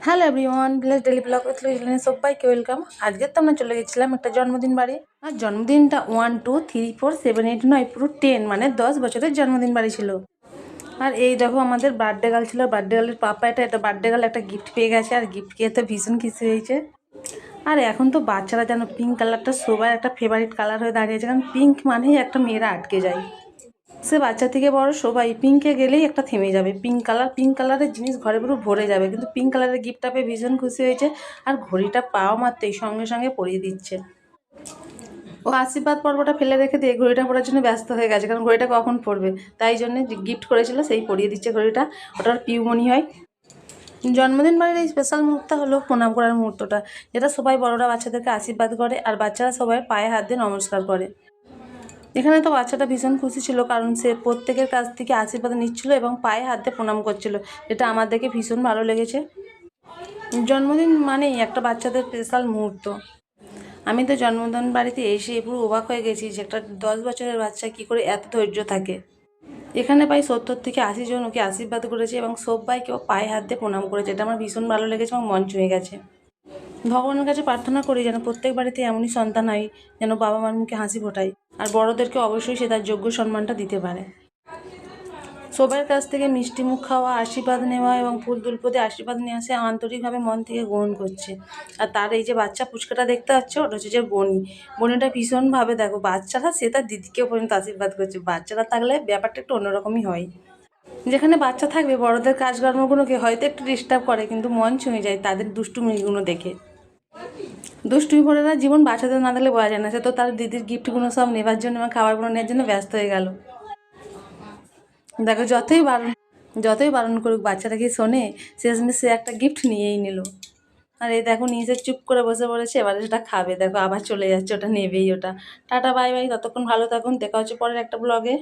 Hello everyone, village daily blog চ্যানেলে সবাইকে welcome. আজকে তো আমরা চলে গেছিলাম একটা জন্মদিন বাড়ি। আর জন্মদিনটা 1 2 3 4 7 8 9 পুরো 10 মানে 10 বছরের জন্মদিন বাড়ি ছিল। আর এই দেখো আমাদের বার্থডে গার্ল ছিল, বার্থডে গার্লের পাপা এটা বার্থডে গার্ল একটা গিফট পেয়ে গেছে, আর গিফট পেয়ে তো ভীষণ খুশি হয়েছে। আর এখন তো বাচ্চারা যেন পিঙ্ক কালারটা সবার একটা ফেভারিট কালার হয়ে দাঁড়িয়েছে, কারণ পিঙ্ক মানেই একটা মেয়েরা আটকে যায়। সে বাচ্চা থেকে বড় সবাই পিঙ্কে গেলেই একটা থেমে যাবে। পিঙ্ক কালারের জিনিস ঘরে পুরো ভরে যাবে, কিন্তু পিঙ্ক কালারের গিফটটা পেয়ে ভীষণ খুশি হয়েছে। আর ঘড়িটা পাওয়া মাত্রই সঙ্গে সঙ্গে পরিয়ে দিচ্ছে। ও আশীর্বাদ পর্বটা ফেলে রেখে দিয়ে ঘড়িটা পরার জন্য ব্যস্ত হয়ে গেছে, কারণ ঘড়িটা কখন পড়বে, তাই জন্য গিফট করেছিল সেই পরিয়ে দিচ্ছে ঘড়িটা। ওটার পিউমনি হয়। জন্মদিন বাড়ির এই স্পেশাল মুহূর্তটা হলো প্রণাম করার মুহূর্তটা, যেটা সবাই বড়রা বাচ্চাদেরকে আশীর্বাদ করে আর বাচ্চারা সবাই পায়ে হাত দিয়ে নমস্কার করে। এখানে তো বাচ্চাটা ভীষণ খুশি ছিল, কারণ সে প্রত্যেকের কাছ থেকে আশীর্বাদ নিচ্ছিল এবং পায়ে হাত দিয়ে প্রণাম করছিল, যেটা আমার দেখে ভীষণ ভালো লেগেছে। জন্মদিন মানেই একটা বাচ্চাদের স্পেশাল মুহূর্ত। আমি তো জন্মদিন বাড়িতে এসে পুরো অবাক হয়ে গেছি যে একটা 10 বছরের বাচ্চা কী করে এত ধৈর্য থাকে। এখানে প্রায় 70 থেকে 80 জন ওকে আশীর্বাদ করেছে এবং সবাইকেও পায়ে হাত দিয়ে প্রণাম করেছে, এটা আমার ভীষণ ভালো লেগেছে এবং মন ছুঁয়ে গেছে। ভগবানের কাছে প্রার্থনা করি যেন প্রত্যেক বাড়িতে এমনই সন্তান হয়, যেন বাবা মার মুখে হাসি ফোটায়, আর বড়োদেরকে অবশ্যই সে তার যোগ্য সম্মানটা দিতে পারে। সবার কাছ থেকে মিষ্টি মুখ খাওয়া, আশীর্বাদ নেওয়া এবং ফুল তুলপো দিয়ে আশীর্বাদ নিয়ে আসে আন্তরিকভাবে মন থেকে গ্রহণ করছে। আর তার এই যে বাচ্চা পুচকাটা দেখতে পাচ্ছ, ওটা হচ্ছে যে বনিটা ভীষণভাবে দেখো, বাচ্চারা সে তার দিদিকেও পর্যন্ত আশীর্বাদ করছে। বাচ্চারা থাকলে ব্যাপারটা একটু অন্যরকমই হয়। যেখানে বাচ্চা থাকবে বড়দের কাজকর্মগুলোকে হয়তো একটু ডিস্টার্ব করে, কিন্তু মন ছুঁয়ে যায় তাদের দুষ্টুমিগুলো দেখে। দুষ্টুমি ভরে না জীবন, বাচ্চাদের না দিলে বোঝা যায় না। সে তো তার দিদির গিফটগুলো সব নেবার জন্য এবং খাবারগুলো নেওয়ার জন্য ব্যস্ত হয়ে গেল। দেখো যতই বারণ করুক বাচ্চাটা কি শোনে, শেষমেশ সে একটা গিফট নিয়েই নিল। আর এই দেখো নিচে চুপ করে বসে পড়েছে, এবারে সেটা খাবে। দেখো আবার চলে যাচ্ছে, ওটা নেবেই ওটা। টাটা বাই বাই, ততক্ষণ ভালো থাকুন, দেখা হচ্ছে পরের একটা ব্লগে।